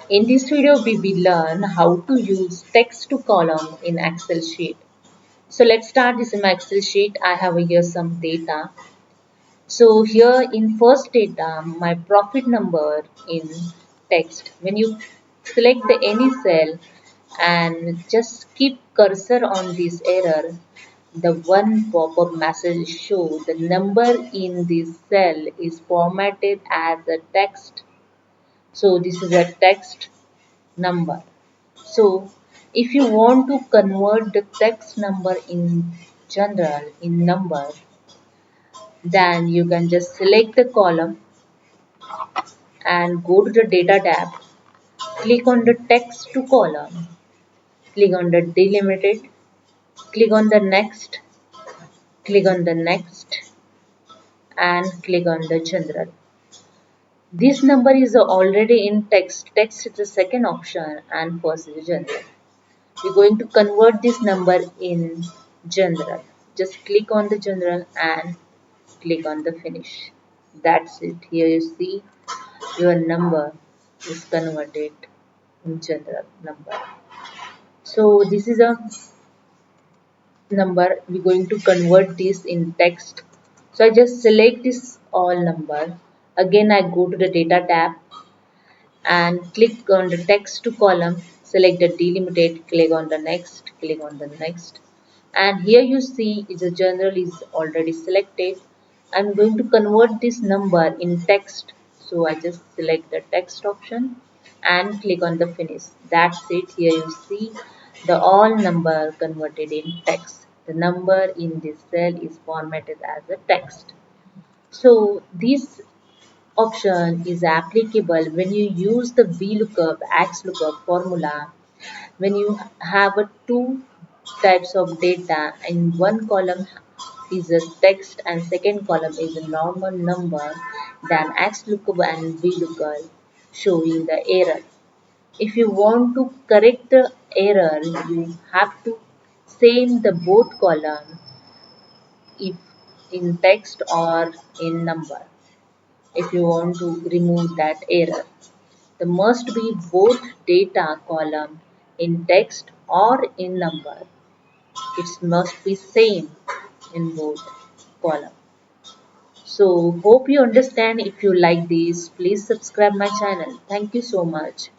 In this video, we will learn how to use text to column in Excel sheet. So let's start this in my Excel sheet. I have here some data. So here in first data, my profit number in text. When you select the any cell and just keep cursor on this error, the one pop-up message show the number in this cell is formatted as a text. So this is a text number. So if you want to convert the text number in general in number, then you can just select the column and go to the data tab, click on the text to column, click on the delimited, click on the next, click on the next, and click on the general. This number is already in text. Text is the second option and first is general. We're going to convert this number in general. Just click on the general and click on the finish. That's it. Here you see your number is converted in general number. So this is a number. We're going to convert this in text. So I just select this all number. Again I go to the data tab and click on the text to column, select the delimited, click on the next, click on the next, and here you see the general is already selected. I'm going to convert this number in text, so I just select the text option and click on the finish. That's it. Here you see the all number converted in text. The number in this cell is formatted as a text. So this option is applicable when you use the VLOOKUP, XLOOKUP formula when you have a two types of data and one column is a text and second column is a normal number, then XLOOKUP and VLOOKUP showing the error. If you want to correct the error, you have to same the both column if in text or in number. If you want to remove that error, there must be both data column in text or in number. It must be same in both column. So hope you understand. If you like this, please subscribe my channel. Thank you so much.